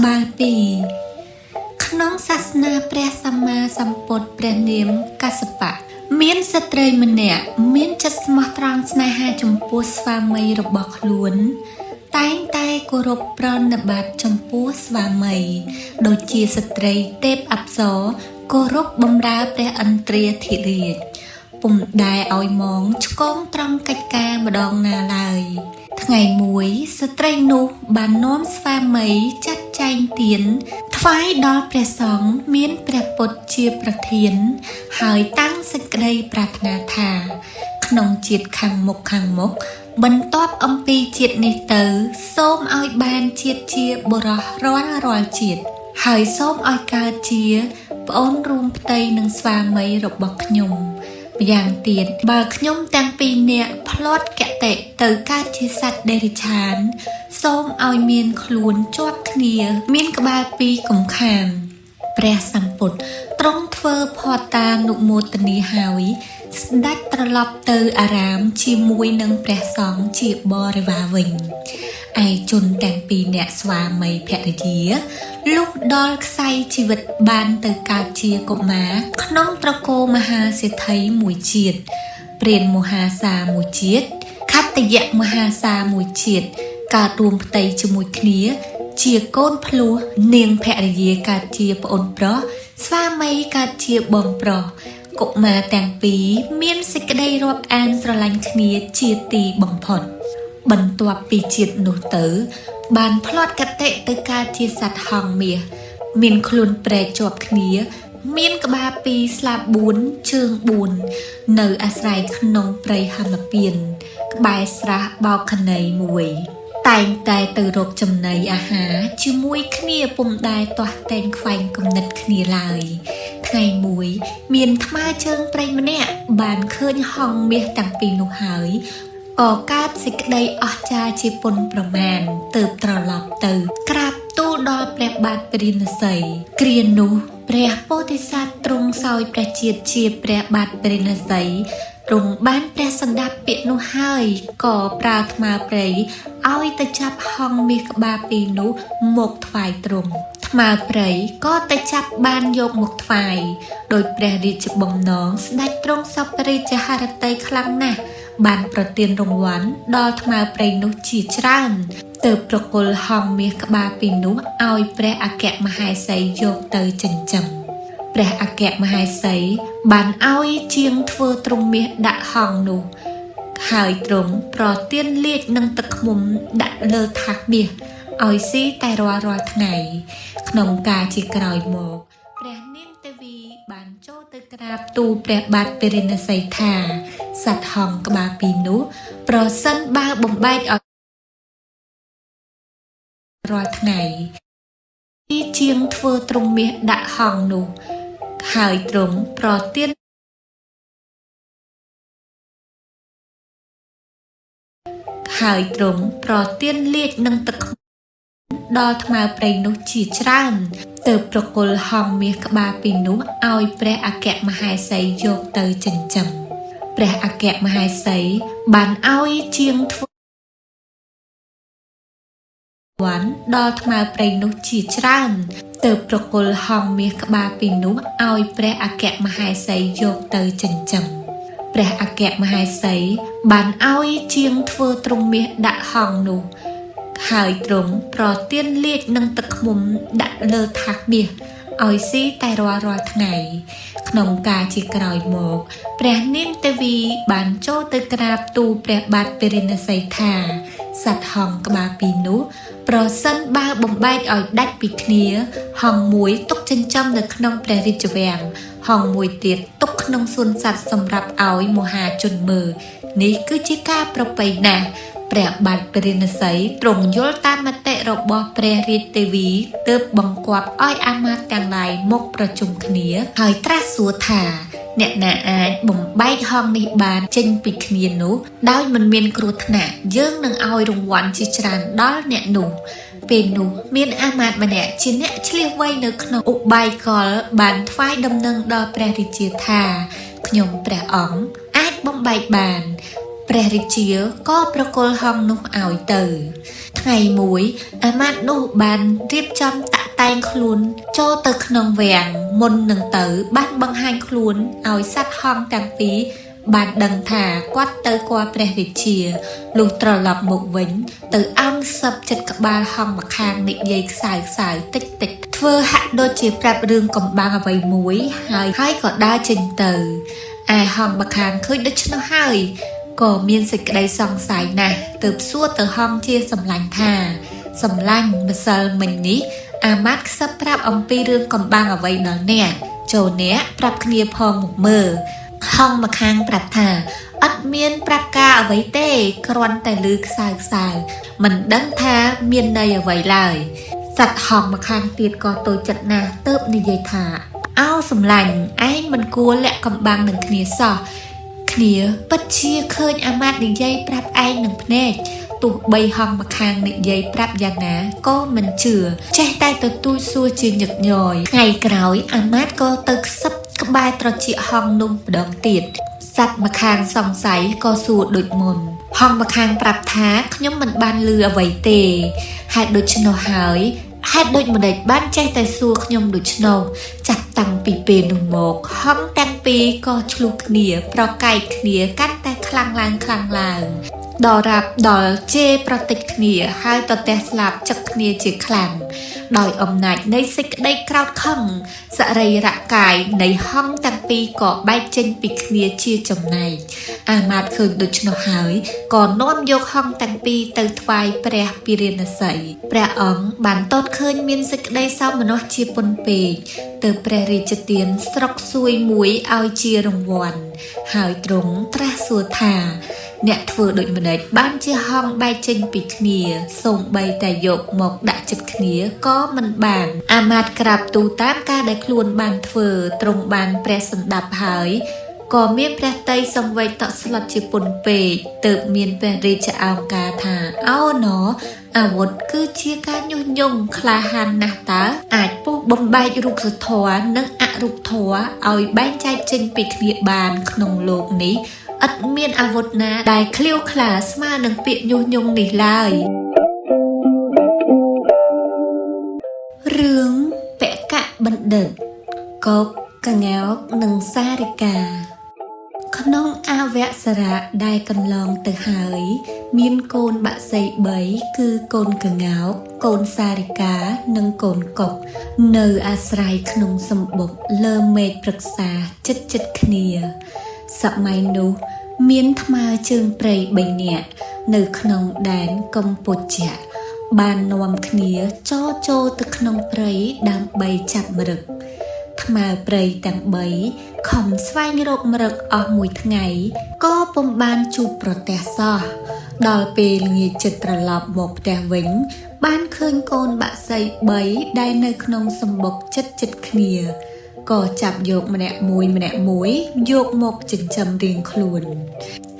บาลปีขนมศาสนาพระสัมมาสัมพุทธพระเนียมกัสปะเมียนสตรีมันเนี่ยเมียนจัดสมตรังสนาหาจมพูสวามัยรบกล้วนตายตายกรบปรนบัดจมพูสวามัยโดยจีสตรีเทพอับสกรบบำราพระอันเตรียธิเรียปุ่มได้เอามองชกงตรังกัดกาบดองนาลายไงมวยสตรีนุบานน้อมสวามัยจัดใจเตียนทวายดอพระสองเมียนพระปดเชียประเทียนหายตั้งสกได้ปรารถนาธาขนมจิตขังมกบรรทบอมปีจิตในเตอส้มอ้อยบานเชียบรอร้อนรอยจิตหายส้มอ้อยกาเชียปอนรวมเตยหนึ่งสวามัยรบกยมอย่างเตียนบาขยมแต่งปีเนี่ยพลอดแกะเตะเตอการชิสัตเดริชานส้มอ้อยเมียนคลูนจวบเนียเมียนกบาปีกมขามแปรสัมปุตตรงเฟอพอตานุโมตนีหาวิดัดตรลบเตออารามชีมวยนังแปรสองชีบริวาวิงไอจนแต่งปีเนี่ยสวามัยแพรเยียลูกดอลไซชีวิตบานเตอกาเชียกมาขนมตระโกมหาเศรษฐีหมุยเฉียดเปลี่ยนมหาสาหมุยเฉียดคัตยะมหาสาหมุยเฉียดการรวมเตยจมุยเนียเชียก้นพลัวเนียงแพรเยียกาเชียปอนเพราะสวามัยกาเชียบอมเพราะกบมาแต่งปีเมียนสิกได้รอบแอนสลันเนียเชียตีบังพอดบรรตัวปีจิตหนูเต๋อบานพลอดกระเตะตะกาจีสัตหองเมียมินคลุนแปรจบเนียมินกบาปีสลาบุญเชิงบุญเนออาศัยขนมเปรย์ฮามเปียนบายสระบาวขนายมวยแต่งแต่ตือรกจำในอาหารชิมวยเนียปุ่มได้ตัวแต่งไฟกำนัดเนียลายไงมวยเมียนทมาเชิงเปรย์มันเนี่ยบานเคยห้องเมียต่างปีนุหายก่อกาบสิกได้ออกจาจีปนประมาณเติบตรลอบเติบกราบตู้ดอแปรบาดปรินใสเกรียนนุแปรโพธิสัตว์ตรงซอยแปรเจียดเชียแปรบาดปรินใสตรงบ้านแปรสันดาเปียนุหายก่อปราธมาเปรยเอาตะจับห้องมีกบาปีนุหมกถวายตรงมาเปรยก็ตะจับบ้านโยกหมกถวายโดยแปรดิจบ่มน้องได้ตรงสับปริจหารเตยคลังนะบานประเตียนรางวัลดอทมาเปรนุจีจรันเติบประกลห้องเมียกบาปีนุเอาแปรอาแกะมหาไซโยกเตยจันจำแปรอาแกะมหาไซบานเอาเชียงทัวตรงเมียดะห้องนุหายตรงปรเตียนเลียดนังตะขมุมดะเลอทักเมียเอาซีแต่รอไงขนมกาจีกรอยหมกแปรนิ่มเตวีบานโจตกราบตูแปรบาดเปรินไซธาสัตว์ห้องกบาปีนุปรสันบาบ่มใบออกรอยไงที่เชียงทัวตรงเมียดะห้องนุหายตรงปรเตียนหายตรงปรเตียนเลียดนังตะดอทมาเปรนุจีจรันเติบประกลห้องเมียกบาปีนุเอาแปรอาแกะมหาไซโยกเตยจันจำแปรอาแกะมหาไซบานเอาเชียงทัววันดอทมาเปรนุจีจรันเติบประกลห้องเมียกบาปีนุเอาแปรอาแกะมหาไซโยกเตยจันจำแปรอาแกะมหาไซบานเอาเชียงทัวตรงเมียดะห้องนุหายตรงปรเตียนเลียดนังตะขมุมดะเลอทักเมียเอาซีแต่รอไงขนมกาจีกรอยหมกแปรนิ่มเตวีบานโจตกราบตูแปรบาดเปรินไซธาสัตว์ห้องกบาปีนุปรสันบาบ่มใบอ่อยดัดปีเนียห้องมวยตกจันจำในขนมแปรริจแวงห้องมวยเตียดตกขนมส่วนสัตว์สำหรับเอาโมหาจนมือนี่คือจิกาประไปนะแปรบาดปรินไซตรงโยลตามมาเตะระบอแปรริตวีเติบบังกวบอ้อยอามาต่างลายมกประจุมเนียหายตราสัวถาเนี่ยนาอาบ่มใบห้องในบานเจนปิดเนียนุได้มันเมียนกรุธนาเยื่องนังเอารางวัลจิจรันดอลเนี่ยหนูเป็นหนูเมียนอามามาเนี่ยชิ้นเนี่ยเฉลี่ยไว้ในขนมอุบายกอลบานไฟดำเนินดอแปรริจิธาขยมแปรอ๋องอาจบ่มใบบานแปรริเจียก็ประกลห้องนุเอาเตอไง ngày mũiអាម៉ាត់នោះបានរៀបចំតាក់តែងខ្លួនចូលទៅក្នុងវាំងមុននឹងទៅបានបង្ហាញខ្លួនឲ្យសត្វហង្សទាំងពីរបានដឹងថាគាត់ទៅគាល់ព្រះរាជាលុះត្រឡប់មកវិញទៅអោនសឹបចិត្តក្បាលហង្សម្ខាងនិយាយខ្សៅតិចធ្វើហាក់ដូចជាប្រាប់រឿងកំបាំងអ្វីមួយហើយក៏ដើរចេញទៅឯហង្សម្ខាងឃើញដូច្នោះហើយក៏មានសេចក្តីសង្ស័យណាស់ទើបសួរទៅហង្សជាសម្លាញ់ថាសម្លាញ់ម្សិលមិញនេះអាម៉ាត់ខ្សឹបប្រាប់អំពីរឿងកំបាំងអ្វីដល់អ្នកចូលអ្នកប្រាប់គ្នាផងមកមើលហង្សម្ខាងប្រាប់ថាអត់មានប្រាប់ការអ្វីទេគ្រាន់តែឮខ្សៅមិនដឹងថាមានន័យអ្វីឡើយសត្វហង្សម្ខាងទៀតក៏តូចចិត្តណាស់ទើបនិយាយថាអោសម្លាញ់ឯងមិនគួរលាក់កំបាំងនឹងគ្នាសោះគ្នាពិតជាឃើញអាម៉ាត់និយាយប្រាប់ឯងនឹងភ្នែកទោះបីហង្សម្ខាងនិយាយប្រាប់យ៉ាងណាក៏មិនជឿចេះតែទទួលសួរជាញឹកញយថ្ងៃក្រោយអាម៉ាត់ក៏ទៅខ្សឹបក្បែរត្រចៀកហង្សនោះម្ដងទៀតសត្វម្ខាងសង្ស័យក៏សួរដូចមុនហង្សម្ខាងប្រាប់ថាខ្ញុំមិនបានឮអ្វីទេហេតុដូច្នោះហើយហេតុដូចម្ដេចបានចេះតែសួរខ្ញុំដូច្នោះចាប់តាំងពីពេលនោះមកហង្សទាំងពីរក៏ឆ្លោះគ្នាប្រកែកគ្នាកាន់តែខ្លាំងឡើងដល់រាប់ដល់ជេរប្រតិចគ្នាហើយតទះស្លាប់ចឹកគ្នាជាខ្លាំងដោយអំណាចនៃសេចក្តីក្រោធខឹងសរីរកាយនៃហង្សទាំងពីរក៏បែកចេញពីគ្នាជាចំណែកអាមាត្យឃើញដូច្នោះហើយក៏នាំយកហង្សទាំងពីរទៅថ្វាយព្រះពិរាណសីព្រះអង្គបានទតឃើញមានសេចក្តីសោមនស្សជាពន់ពេកទើបព្រះរាជទានស្រុកសួយមួយឲ្យជារង្វាន់ហើយទ្រង់ត្រាស់សួរថាអ្នកធ្វើដូចម្ដេចបានជាហង្សបែកចេញពីគ្នាសូម្បីតែយកមកដាក់ចិត្តគ្នាក៏មិនបានអាមាត្យក្រាបទូលតាមការដែលខ្លួនបានធ្វើទ្រង់បានព្រះសណ្ដាប់ហើយក៏មានព្រះតីសង្វេគតក់ស្លុតជាពន់ពេកទើបមានព្រះរាជឱកាសថាអូណោអាវុធគឺជាការញុះញង់ក្លាហានណាស់តើអាចពុះបំបែករូបធម៌និងអរូបធម៌ឲ្យបែងចែកចេញពីគ្នាបានក្នុងលោកនេះឥតមានអាវុធណាដែលឃ្លាវខ្លាស្មើនឹងពាក្យញុះញង់នេះឡើយរឿងពកបណ្ឌិតកុកកង្កោកនិងសារិកាក្នុងអវសរៈដែលកន្លងទៅហើយមានកូនបក្សី3គឺកូនកង្កោកកូនសារិកានិងកូនកុកនៅអាស្រ័យក្នុងសម្បុកលើមេឃព្រឹក្សាចិត្តគ្នាសម័យនោះមានថ្មើរជើងព្រៃ3នាក់នៅក្នុងដែនកម្ពុជាបាននាំគ្នាចូលទៅក្នុងព្រៃដើម្បីចាប់មរឹកថ្មើរព្រៃទាំង3ខំស្វែងរកមរឹកអស់មួយថ្ងៃក៏ពុំបានជួបប្រទះសោះដល់ពេលល្ងាចចិត្តត្រឡប់មកផ្ទះវិញបានឃើញកូនបក្សី3ដែលនៅក្នុងសម្បុកចិត្តគ្នាក៏ចាប់យកម្នាក់មួយយកមកចិញ្ចឹមរៀងខ្លួន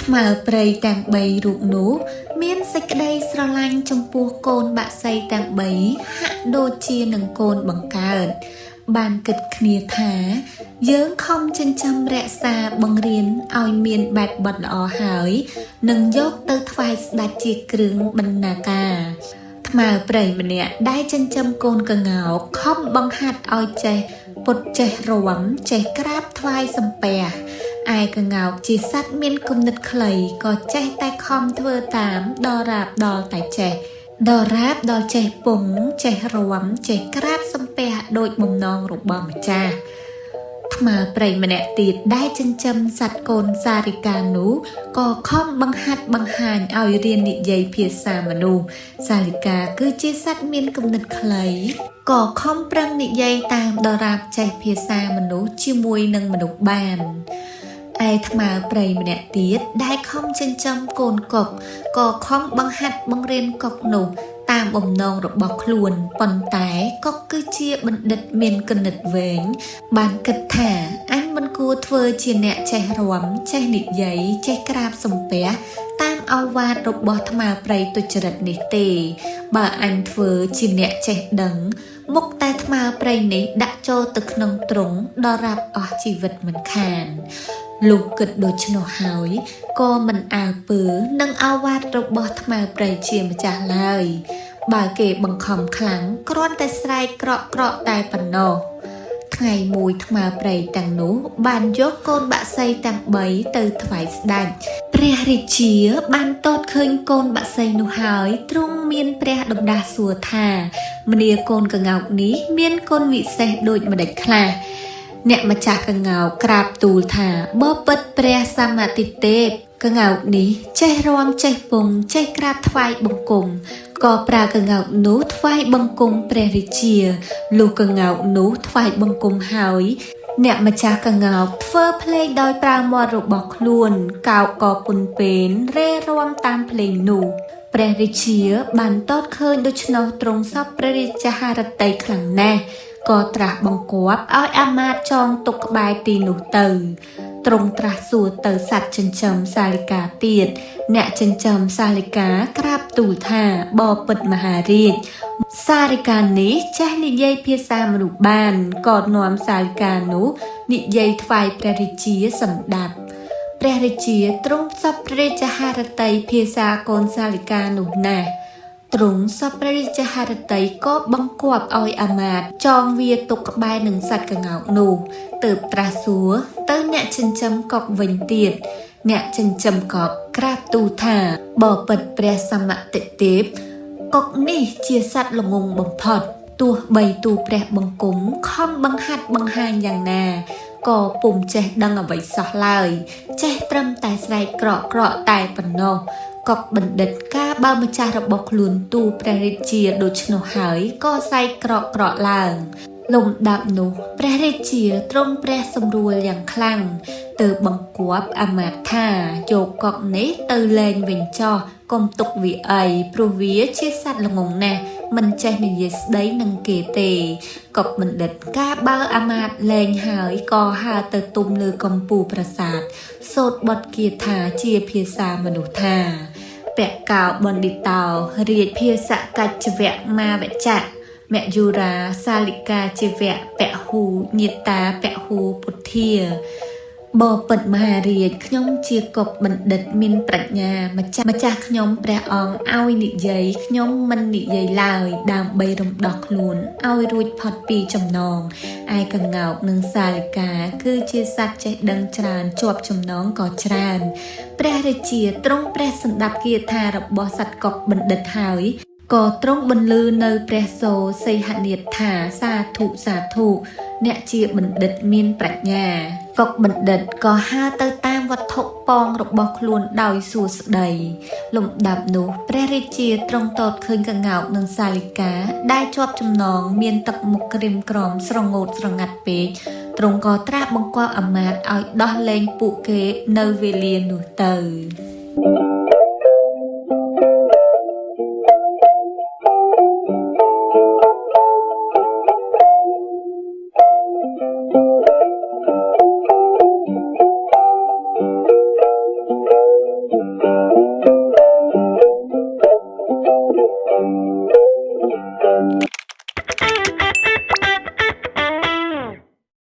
ថ្មើរព្រៃទាំង3រូបនោះមានសេចក្តីស្រឡាញ់ចំពោះកូនបក្សីទាំង3ហាក់ដូចជានឹងកូនបង្កើតបានគិតគ្នាថាយើងខំចិញ្ចឹមរក្សាបង្រៀនឲ្យមានបែបបទល្អហើយនឹងយកទៅថ្វាយស្ដេចជាគ្រឿងបណ្ណាការថ្មើរព្រៃម្នាក់ដែលចិញ្ចឹមកូនកង្កោកខំបង្ហាត់ឲ្យចេះពុតចេះរាំចេះក្រាបថ្វាយសំពះឯកង្កោកជាសត្វមានគំនិតខ្លីក៏ចេះតែខំធ្វើតាមដល់រាបដល់តែចេះដល់រាបដល់ចេះពងចេះរាំចេះក្រាបសំពះដោយបំណងរបស់ម្ចាស់ថ្មើរព្រៃម្នាក់ទៀតដែលចិញ្ចឹមសត្វកូនសារិកានោះក៏ខំបង្ហាត់បង្ហាញឲ្យរៀននិយាយភាសាមនុស្សសារិកាគឺជាសត្វមានគំនិតខ្លីក៏ខំប្រឹងនិយាយតាមដរាបចេះភាសាមនុស្សជាមួយនឹងមនុស្សបានឯថ្មើរព្រៃម្នាក់ទៀតដែលខំចិញ្ចឹមកូនកុកក៏ខំបង្ហាត់បង្រៀនកុកនោះតាមបំណងរបស់ខ្លួនប៉ុន្តែកុកគឺជាបណ្ឌិតមានគណិតវែងបានគិតថាអញមិនគួរធ្វើជាអ្នកចេះរាំចេះនិយាយចេះក្រាបសំពះតាមឱវាទរបស់ថ្មើរព្រៃទុច្ចរិតនេះទេបើអញធ្វើជាអ្នកចេះដឹងមុខតែថ្មើរព្រៃនេះដាក់ចូលទៅក្នុងទ្រុងដល់រាប់អស់ជីវិតមិនខាន លោកគិតដូច្នោះហើយក៏មិនអើពើនឹងអាវ៉ាតរបស់ថ្មប្រៃជាម្ចាស់ឡើយបើគេបង្ខំខ្លាំងគ្រាន់តែស្រែកក្រក់ក្រក់តែប៉ុណ្ណោះថ្ងៃមួយថ្មប្រៃទាំងនោះបានយកកូនបាក់សីទាំង3ទៅថ្វាយស្ដេចព្រះរាជាបានតតឃើញកូនបាក់សីនោះហើយទ្រង់មានព្រះដំដាសសួរថាមនាកូនកង្កោកនេះមានគុណវិសេសដូចម្ដេចខ្លះអ្នកម្ចាស់កង្កោកក្រាបទូលថាបបិទ្ធព្រះសម្មាទិទេពកង្កោកនេះចេះរាំចេះពងចេះក្រាបថ្វាយបង្គំក៏ប្រើកង្កោកនោះថ្វាយបង្គំព្រះរាជាលុះកង្កោកនោះថ្វាយបង្គំហើយអ្នកម្ចាស់កង្កោកធ្វើភ្លេងដោយប្រើមាត់របស់ខ្លួនកោកក៏ពុនពេនរេរាំតាមភ្លេងនោះព្រះរាជាបានតតឃើញដូច្នោះទ្រង់សពព្រះរាជហឫទ័យខ្លាំងណាស់ក៏ត្រាស់បង្គាប់ឲ្យអាមាត្យចងទុកក្បែរទីនោះទៅទ្រង់ត្រាស់សួរទៅសត្វចិញ្ចឹមសាលិកាទៀតអ្នកចិញ្ចឹមសាលិកាក្រាបទូលថាបពិតមហារាជសាលិកានេះចេះនិយាយភាសាមនុស្សបានក៏នាំសាលិកានោះនិយាយថ្វាយព្រះរាជាសម្ដាប់ព្រះរាជាទ្រង់សពព្រះរាជហឫទ័យភាសាកូនសាលិកានោះណាស់ទ្រង់សពព្រះរាជហឫទ័យក៏បង្គាប់ឲ្យអាមាត្យចងវាទុកក្បែរនឹងសត្វកង្កោកនោះទើបត្រាស់សួរទៅអ្នកចិញ្ចឹមកុកវិញទៀតអ្នកចិញ្ចឹមកុកក្រាបទូលថាបពិតព្រះសម្មាទិទេពកុកនេះជាសត្វល្ងងបំផុតទោះបីទូព្រះបង្គំខំបង្ហាត់បង្ហាញយ៉ាងណាក៏ពុំចេះដឹងអ្វីសោះឡើយចេះត្រឹមតែស្រែកក្រក់ក្រក់តែប៉ុណ្ណោះកុកបណ្ឌិតការបើម្ចាស់របស់ខ្លួនទូព្រះរាជាដូច្នោះហើយក៏ស្រែកក្រក់ក្រក់ឡើងលំដាប់នោះព្រះរាជាទ្រង់ព្រះសម្រួលយ៉ាងខ្លាំងទើបបង្គាប់អាមាត្យថាយកកុកនេះទៅលែងវិញចោះកុំទុកវាអីព្រោះវាជាសត្វល្ងងណាស់មិនចេះនិយាយស្ដីនឹងគេទេកុកបណ្ឌិតការបើអាមាត្យលែងហើយក៏ហើរទៅទុំលើកំពូលប្រាសាទសូត្របទគាថាជាភាសាមនុស្សថាពកោបណ្ឌិតោរាជភាសកច្ចវៈមាវចៈមយុរាសាលិកាជីវៈពហូញាតាពហូពុទ្ធាបពិតមហារាជខ្ញុំជាកុកបណ្ឌិតមានប្រាជ្ញាម្ចាស់ខ្ញុំព្រះអង្គឲ្យនិយាយខ្ញុំមិននិយាយឡើយដើម្បីរំដោះខ្លួនឲ្យរួចផុតពីចំណងឯកង្កោកនិងសាលិកាគឺជាសត្វចេះដឹងច្រើនជាប់ចំណងក៏ច្រើនព្រះរាជាទ្រង់ព្រះសម្ដាប់គាថារបស់សត្វកុកបណ្ឌិតហើយក៏ទ្រង់បន្លឺនៅព្រះសូរសីហនាថថាសាធុសាធុអ្នកជាបណ្ឌិតមានប្រាជ្ញាកុកបណ្ឌិតក៏ហើរទៅតាមវត្ថុប៉ងរបស់ខ្លួនដោយសួស្ដីលំដាប់នោះព្រះរាជាទ្រង់តតឃើញកង្កោកនិងសាលិកាដែលជាប់ចំណងមានទឹកមុខក្រៀមក្រំស្រងោតស្រងាត់ពេកទ្រង់ក៏ត្រាស់បង្គាប់អាមាត្យឲ្យដោះលែងពួកគេនៅវេលានោះទៅ